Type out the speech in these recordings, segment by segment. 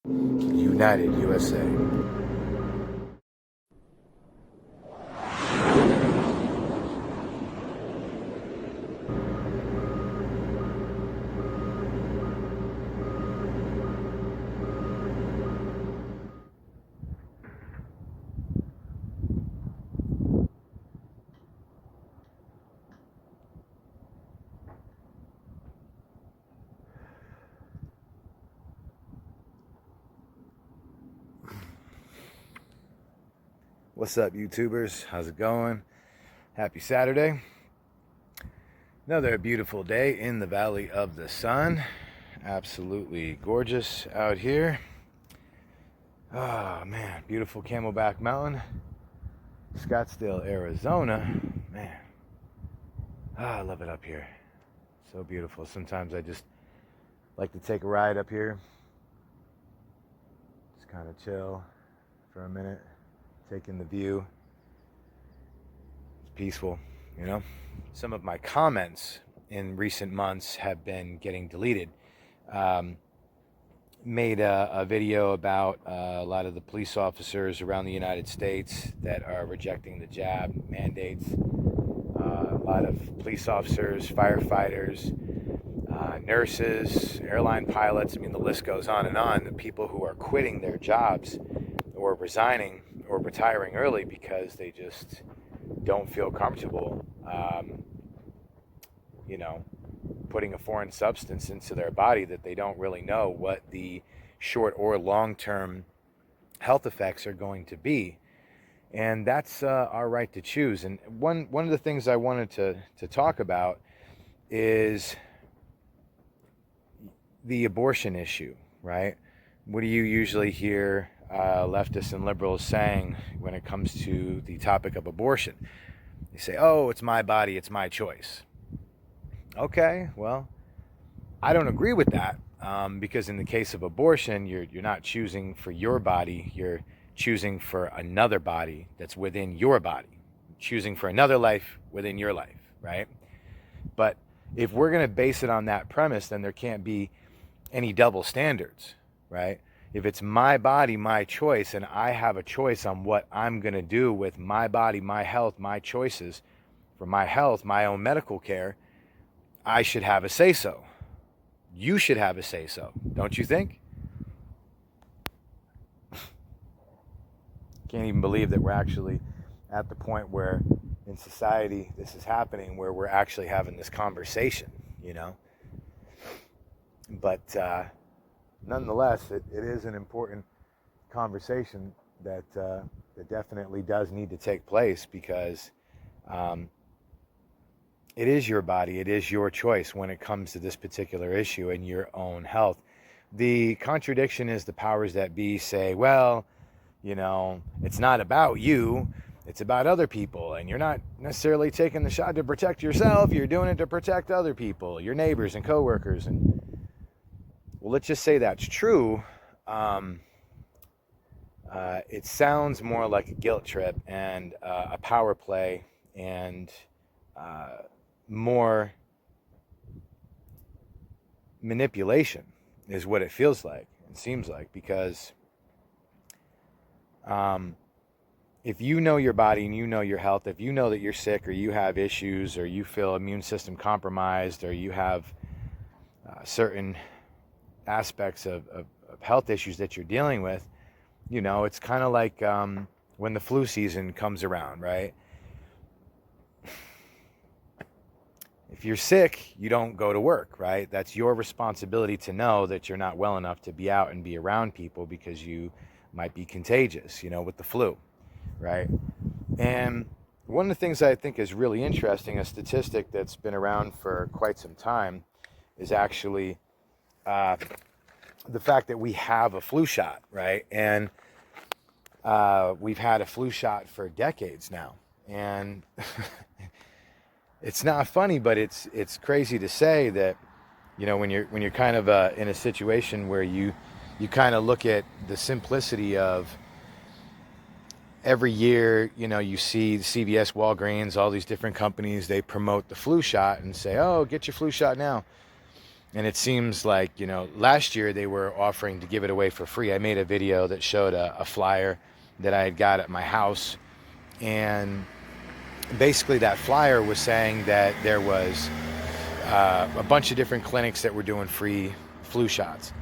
United USA. What's up, YouTubers? How's it going? Happy Saturday. Another beautiful day in the Valley of the Sun. Absolutely gorgeous out here. Oh man, beautiful Camelback Mountain, Scottsdale, Arizona. Man, I love it up here. So beautiful. Sometimes I just like to take a ride up here. Just kind of chill for a minute, taking the view. It's peaceful, you know? Some of my comments in recent months have been getting deleted. Made a video about a lot of the police officers around the United States that are rejecting the jab mandates. A lot of police officers, firefighters, nurses, airline pilots. I mean, the list goes on and on. The people who are quitting their jobs or resigning or retiring early because they just don't feel comfortable, putting a foreign substance into their body that they don't really know what the short or long-term health effects are going to be. And that's our right to choose. And one of the things I wanted to talk about is the abortion issue, right? What do you usually hear leftists and liberals saying when it comes to the topic of abortion? They say, oh, it's my body, it's my choice. Okay, well, I don't agree with that because in the case of abortion, you're not choosing for your body, you're choosing for another body that's within your body, choosing for another life within your life, right? But if we're going to base it on that premise, then there can't be any double standards, right? If it's my body, my choice, and I have a choice on what I'm going to do with my body, my health, my choices for my health, my own medical care, I should have a say-so. You should have a say-so, don't you think? Can't even believe that we're actually at the point where in society this is happening, where we're actually having this conversation, you know? But nonetheless, it is an important conversation that definitely does need to take place because it is your body, it is your choice when it comes to this particular issue and your own health. The contradiction is the powers that be say, well, it's not about you, it's about other people, and you're not necessarily taking the shot to protect yourself, you're doing it to protect other people, your neighbors and coworkers. And well, let's just say that's true. It sounds more like a guilt trip and a power play and more manipulation is what it feels like and seems like, because if you know your body and you know your health, if you know that you're sick or you have issues or you feel immune system compromised or you have certain aspects of health issues that you're dealing with, it's kind of like when the flu season comes around, right? If you're sick, you don't go to work, right? That's your responsibility to know that you're not well enough to be out and be around people because you might be contagious, with the flu, right? And one of the things I think is really interesting, a statistic that's been around for quite some time, is actually the fact that we have a flu shot, right? And we've had a flu shot for decades now. And it's not funny, but it's crazy to say that, when you're kind of in a situation where you kind of look at the simplicity of every year, you see CVS, Walgreens, all these different companies, they promote the flu shot and say, oh, get your flu shot now. And it seems like, last year they were offering to give it away for free. I made a video that showed a flyer that I had got at my house. And basically that flyer was saying that there was a bunch of different clinics that were doing free flu shots.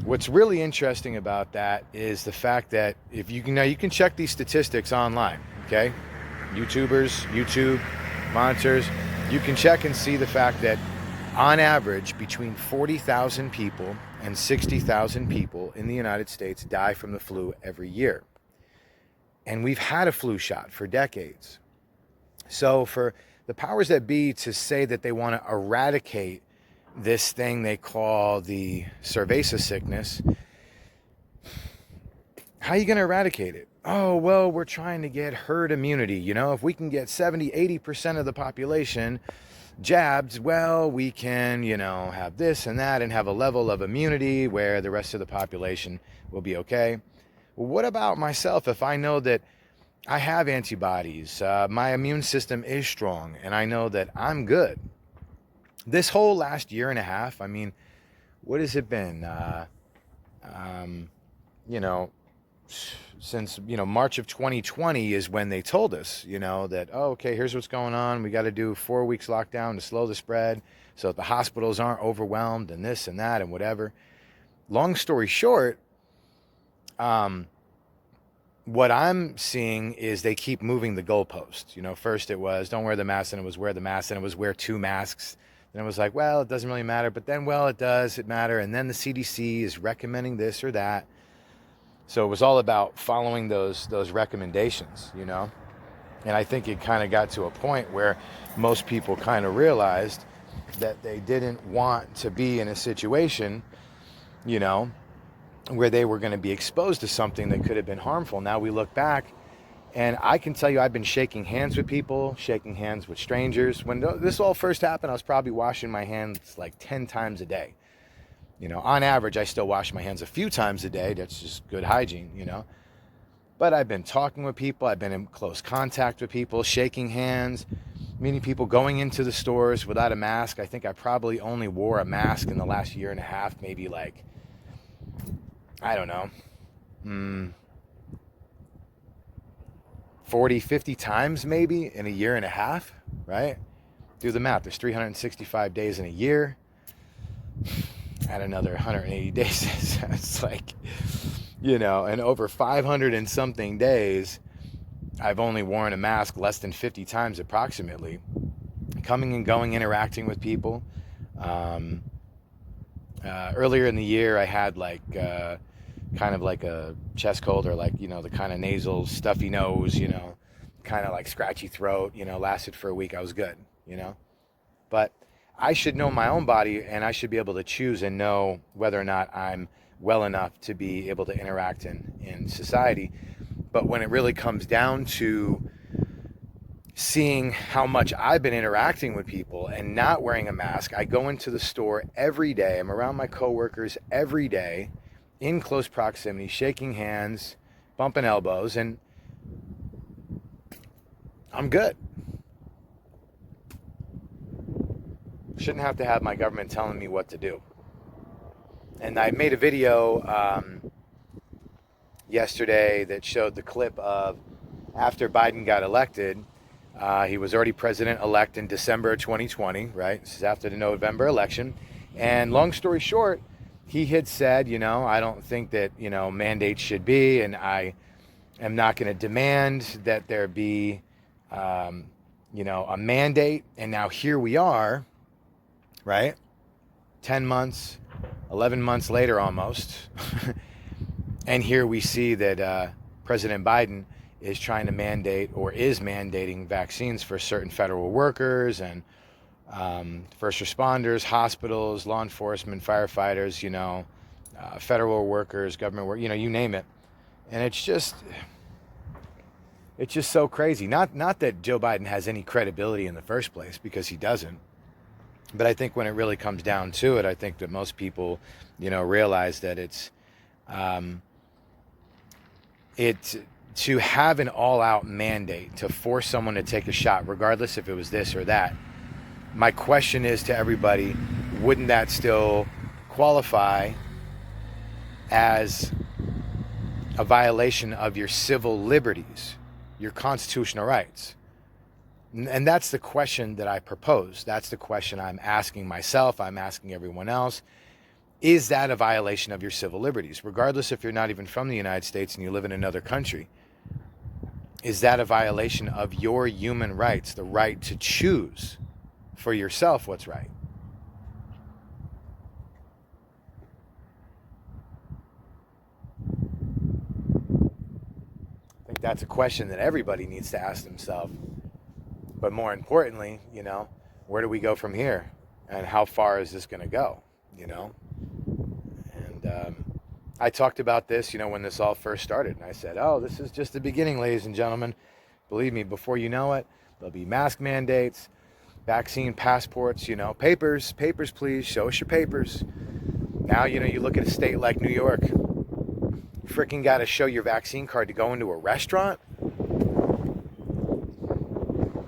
What's really interesting about that is the fact that if you can, now you can check these statistics online, okay? YouTube monitors, you can check and see the fact that on average, between 40,000 people and 60,000 people in the United States die from the flu every year. And we've had a flu shot for decades. So for the powers that be to say that they want to eradicate this thing they call the cerveza sickness, how are you going to eradicate it? Oh, well, we're trying to get herd immunity. If we can get 70, 80% of the population jabbed, well, we can, have this and that and have a level of immunity where the rest of the population will be okay. Well, what about myself if I know that I have antibodies, my immune system is strong, and I know that I'm good? This whole last year and a half, I mean, what has it been? Since, March of 2020 is when they told us, that, oh, okay, here's what's going on. We got to do 4 weeks lockdown to slow the spread so that the hospitals aren't overwhelmed and this and that and whatever. Long story short, what I'm seeing is they keep moving the goalpost. First it was don't wear the mask, and it was wear the mask, and it was wear 2 masks. Then it was like, well, it doesn't really matter. But then, well, it does. It matter. And then the CDC is recommending this or that. So it was all about following those recommendations, And I think it kind of got to a point where most people kind of realized that they didn't want to be in a situation, where they were going to be exposed to something that could have been harmful. Now we look back, and I can tell you I've been shaking hands with people, shaking hands with strangers. When this all first happened, I was probably washing my hands like 10 times a day. On average, I still wash my hands a few times a day. That's just good hygiene, But I've been talking with people. I've been in close contact with people, shaking hands, meeting people, going into the stores without a mask. I think I probably only wore a mask in the last year and a half, maybe like, I don't know, 40, 50 times maybe in a year and a half, right? Do the math. There's 365 days in a year. Add another 180 days. It's like, and over 500 and something days, I've only worn a mask less than 50 times approximately. Coming and going, interacting with people. Earlier in the year, I had kind of like a chest cold, or like, the kind of nasal stuffy nose, kind of like scratchy throat, lasted for a week. I was good, But I should know my own body, and I should be able to choose and know whether or not I'm well enough to be able to interact in society. But when it really comes down to seeing how much I've been interacting with people and not wearing a mask, I go into the store every day. I'm around my coworkers every day in close proximity, shaking hands, bumping elbows, and I'm good. Shouldn't have to have my government telling me what to do. And I made a video yesterday that showed the clip of after Biden got elected. He was already president-elect in December of 2020, right? This is after the November election. And long story short, he had said, I don't think that, mandates should be, and I am not going to demand that there be, a mandate. And now here we are, right? 10 months, 11 months later almost. And here we see that President Biden is trying to mandate, or is mandating, vaccines for certain federal workers and first responders, hospitals, law enforcement, firefighters, federal workers, government work, you name it. And it's just so crazy. Not that Joe Biden has any credibility in the first place, because he doesn't. But I think when it really comes down to it, I think that most people, realize that it's to have an all-out mandate to force someone to take a shot, regardless if it was this or that, my question is to everybody, wouldn't that still qualify as a violation of your civil liberties, your constitutional rights? And that's the question that I propose. That's the question I'm asking myself. I'm asking everyone else. Is that a violation of your civil liberties? Regardless if you're not even from the United States and you live in another country, is that a violation of your human rights, the right to choose for yourself what's right? I think that's a question that everybody needs to ask themselves. But more importantly, where do we go from here? And how far is this going to go? And I talked about this, when this all first started. And I said, oh, this is just the beginning, ladies and gentlemen. Believe me, before you know it, there'll be mask mandates, vaccine passports, papers, please. Show us your papers. Now, you look at a state like New York, you freaking got to show your vaccine card to go into a restaurant.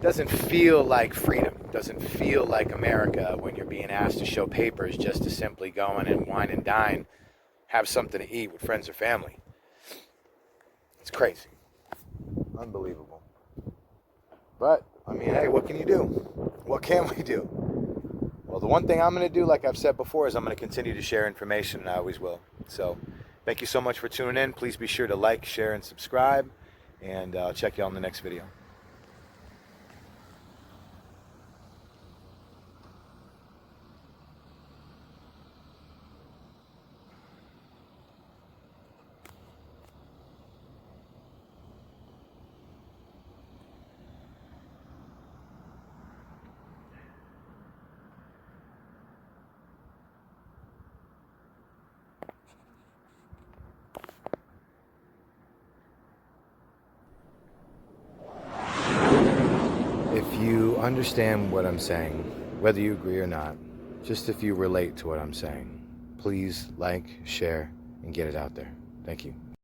Doesn't feel like freedom. Doesn't feel like America when you're being asked to show papers just to simply go in and wine and dine, have something to eat with friends or family. It's crazy. Unbelievable. But, hey, what can you do? What can we do? Well, the one thing I'm going to do, like I've said before, is I'm going to continue to share information, and I always will. So, thank you so much for tuning in. Please be sure to like, share, and subscribe, and I'll check you on the next video. If you understand what I'm saying, whether you agree or not, just if you relate to what I'm saying, please like, share, and get it out there. Thank you.